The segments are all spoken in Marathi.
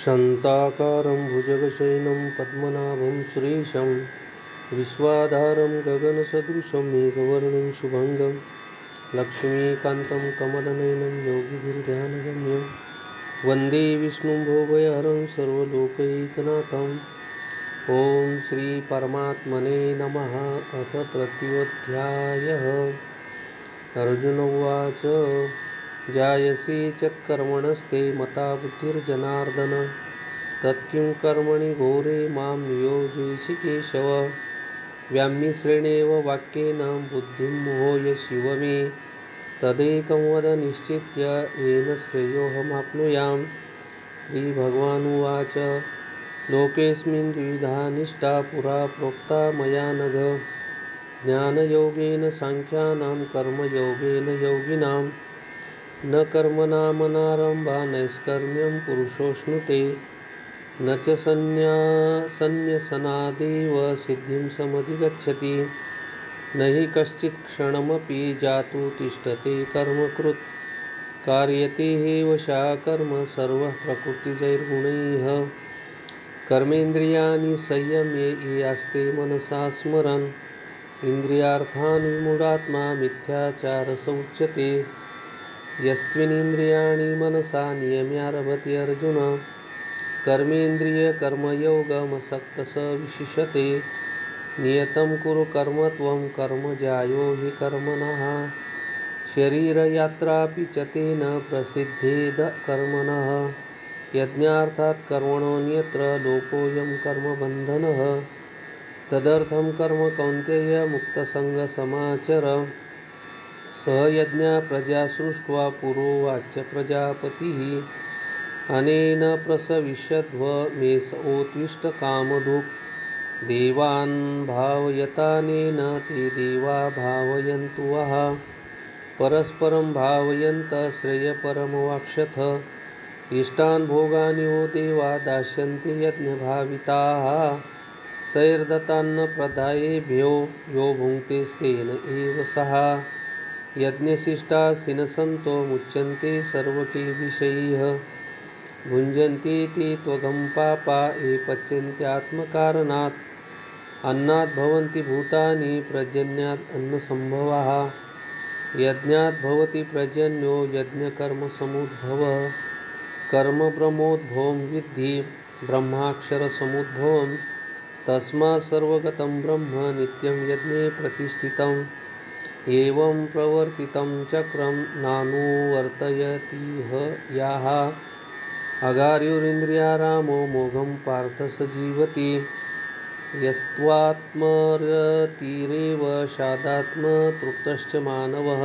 शान्ताकारं भुजगशयनं पद्मनाभं सुरेशं विश्वाधारं गगनसदृशं मेघवर्णं शुभङ्गं लक्ष्मीकान्तं कमलनयनं योगिभिर्ध्यानगम्यं वन्दे विष्णुं भोगहरं सर्वलोकैकनाथम्। ॐ श्रीपरमात्मने नमः। अथ तृतीयोऽध्यायः। अर्जुन उवाच जायसी चत्कर्मणस्ते मता बुद्धिर्जनार्दन तत्किं कर्मणि घोरे मां नियोजयसि केशव। व्यामिश्रेणेव वाक्येन बुद्धिं मोहय शिव मे तदेकं वद निश्चित्य येन श्रेयोऽहमाप्नुयाम्। श्रीभगवानुवाच लोकेऽस्मिन् द्विविधा निष्ठा पुरा प्रोक्ता मया नघ ज्ञानयोगेन सांख्यानां कर्मयोगेन योगिनां न कर्मणामनारम्भा नैष्कर्म्यं पुरुषोऽश्नुते न च सन्न्यसनादेव सिद्धिं समधिगच्छति न हि कश्चित् क्षणमपि जातु तिष्ठते कर्मकृत् कार्यते ह्येवशः कर्म सर्वः प्रकृतिजैर्गुणैः। कर्मेन्द्रियाणि संयम्य ये आस्ते मनसा स्मरन् इन्द्रियार्थान् विमूढात्मा मिथ्याचारः स उच्यते। यस्त्विन्द्रियाणि मनसा नियम्यारभते अर्जुन कर्मेन्द्रियकर्मयोगमसक्तः स विशिष्यते। नियतं कुरु कर्म त्वं कर्म ज्यायो हि कर्मणः शरीरयात्रापि च तेन प्रसिद्धेद कर्मणः यज्ञार्थात् कर्मणोऽन्यत्र लोकोऽयं कर्मबन्धनः। तदर्थं कर्म कौन्तेय मुक्तसङ्गसमाचर स यज्ञ प्रजा सृष्ट्वा पुरोवाच प्रजापतिः अनेन प्रसविष्यध्व मे सोत्विष्टकामधुक् देवान् भावयतानेन ते देवा भावयन्तु वः परस्परं भावयन्तः श्रेयपरमवाप्स्यथ। इष्टान् भोगान् वो देवा दास्यन्ते यज्ञभाविताः तैर्दत्तान्न प्रदायेभ्यो यो भुङ्क्तेस्तेन एव सः। यज्ञशिष्टासिनः सन्तो मुच्यन्ते सर्वकिल्बिषैः भुञ्जन्ते ते त्वगं पापा ये पच्यन्त्यात्मकारणात् अन्नात् भवन्ति भूतानि पर्जन्यात् अन्नसम्भवः। यज्ञात् भवति पर्जन्यो यज्ञकर्मसमुद्भवः कर्म ब्रह्मोद्भवं विद्धि ब्रह्माक्षरसमुद्भवं तस्मात् सर्वगतं ब्रह्म नित्यं यज्ञे प्रतिष्ठितम्। एवं प्रवर्तितं चक्रं नानुवर्तयतीह याः अगार्युरिन्द्रियारामो मोघं पार्थ स जीवति। यस्त्वात्मरतिरेव शादात्मतृप्तश्च मानवः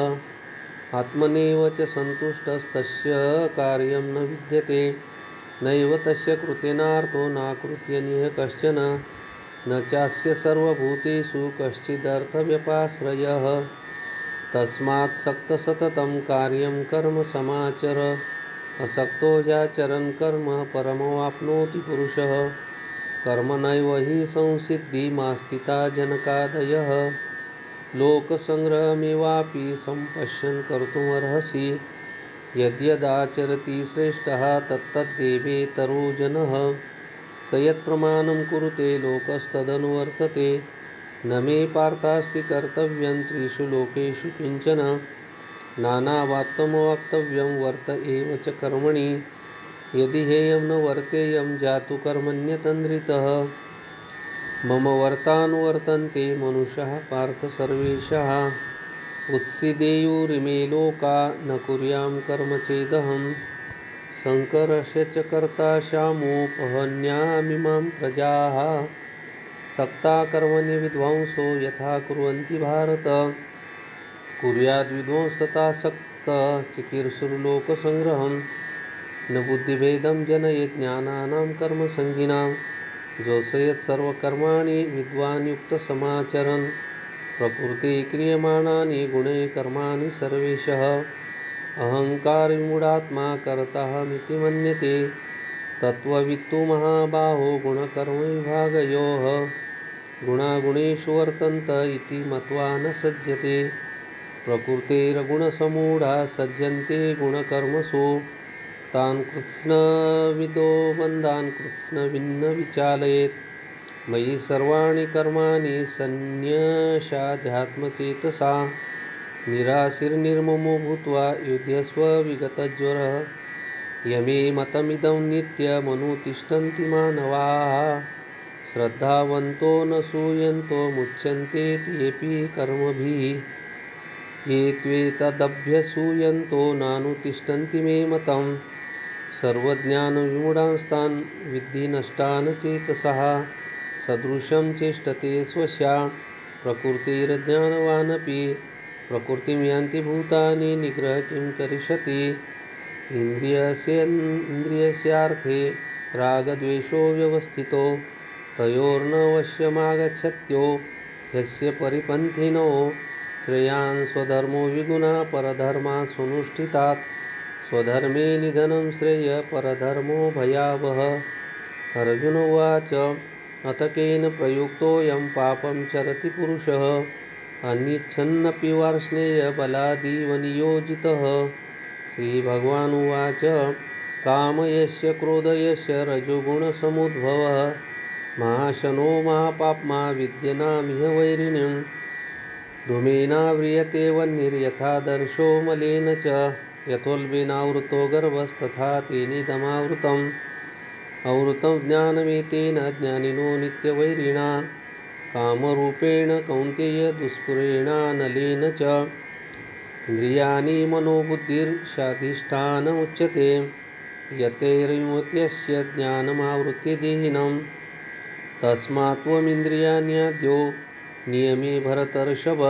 आत्मनेव च सन्तुष्टस्तस्य कार्यं न विद्यते नैव तस्य कृतेनार्थो नाकृत्यनिह कश्चन न चास्य सर्वभूतेषु कश्चिदर्थव्यपाश्रयः। तस्मात् सक्तः सततं कार्यं कर्म समाचर असक्तो ह्याचरन् कर्म परमवाप्नोति पुरुषः। कर्मणैव हि संसिद्धिमास्थिता जनकादयः लोकसङ्ग्रहमेवापि सम्पश्यन् कर्तुमर्हसि यद्यदाचरति श्रेष्ठः तत्तद्देवेतरो जनः स यत्प्रमाणं कुरुते लोकस्तदनुवर्तते। न मे पार्थास्ति कर्तव्यं त्रिषु लोकेषु किञ्चन नानावाक्यमवक्तव्यं वर्त एव च कर्मणि यदि हेयं न वर्तेयं जातु कर्मण्यतन्द्रितः। मम वर्तानुवर्तन्ते मनुष्याः पार्थ सर्वेशः उत्सीदेयुरिमे लोका न कुर्यां कर्म चेदहं शङ्करस्य च कर्ता श्यामोपहन्यामिमां प्रजाः सक्ता कर्मणि विद्वांसो यथा कुर्वन्ति भारत कुर्याद्विद्वांस्तथा सक्तः चिकीर्षुर्लोकसङ्ग्रहं न बुद्धिभेदं जनयेत् ज्ञानानां कर्मसङ्गिनां जोषयेत् सर्वकर्माणि विद्वान् युक्तसमाचरन् प्रकृते क्रियमाणानि गुणैः कर्माणि सर्वेशः। अहङ्कारविमूढात्मा कर्ताहमिति मन्यते तत्त्ववित्तु महाबाहो गुणकर्मविभागयोः गुणागुणेषु वर्तन्त इति मत्वा न सज्जते प्रकृतेर्गुणसमूढा सज्जन्ते गुणकर्मसु तान् कृत्स्नविदो बन्धान् कृत्स्नविन्न विचालयेत् मयि सर्वाणि कर्माणि सन्न्यस्याध्यात्मचेतसा निराशीर्निर्ममो भूत्वा युध्यस्व विगतज्वरः यमे मतमिदं नित्यमनुतिष्ठन्ति मानवाः श्रद्धावन्तो न सूयन्तो मुच्यन्ते तेऽपि कर्मभिः ये त्वेतदभ्यसूयन्तो नानुतिष्ठन्ति मे मतम् सर्वज्ञानविमूढांस्तान् विद्धि नष्टान् चेतसः सदृशं चेष्टते स्वस्या प्रकृतिर्ज्ञानवानपि प्रकृतिं यान्ति भूतानि निग्रह किं करिष्यति इन्द्रियस्यार्थे रागद्वेषो व्यवस्थितो तयोर्न वश्यमागच्छत्यो यस्य परिपन्थिनो श्रेयान् स्वधर्मो विगुणः परधर्मात् स्वनुष्ठितात् स्वधर्मे निधनं श्रेय परधर्मो भयावहः अर्जुन उवाच अथ केन प्रयुक्तोऽयं पापं चरति पुरुषः अनिच्छन्नपि वार्ष्णेय बलादिव नियोजितः श्रीभगवानुवाच कामयस्य क्रोधयस्य रजोगुणसमुद्भवः महाशनो महापाप्मा विद्यनामिह वैरिणीं धूमेनाव्रियते वह्निर्यथादर्शो मलेन च यथोल्बेनावृतो गर्भस्तथा तेनेदमावृतम् आवृतं ज्ञानमेतेन ज्ञानिनो नित्यवैरिणा कामरूपेण कौन्तेय दुष्पुरेणानलेन च इन्द्रियाणि मनोबुद्धिर्षाधिष्ठानमुच्यते यतैर्विमुक्तस्य ज्ञानमावृत्य देहिनं तस्मात् त्वमिन्द्रियाण्याद्यो नियमे भरतर्षभ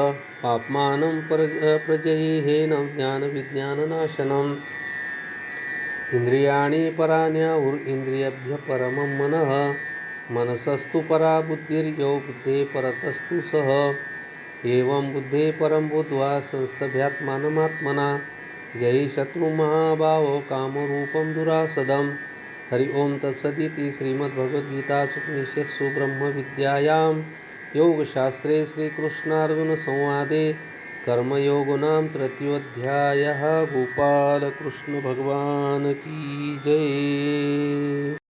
पाप्मानं प्रजह्येनं ज्ञानविज्ञाननाशनम् इन्द्रियाणि पराण्याहुरिन्द्रियेभ्यः परमं मनः मनसस्तु परा बुद्धिर्यो बुद्धेः परतस्तु सः एवं बुद्धेः परं बुद्ध्वा संस्तभ्यात्मानमात्मना जहि शत्रुमहाभावो कामरूपं दुरासदम् हरि ओं तत्सदिति श्रीमद्भगवद्गीतासु उपनिषत्सु ब्रह्मविद्यायां योगशास्त्रे श्रीकृष्णार्जुनसंवादे कर्मयोगो नाम तृतीयोऽध्यायः। गोपालकृष्ण भगवान की जय।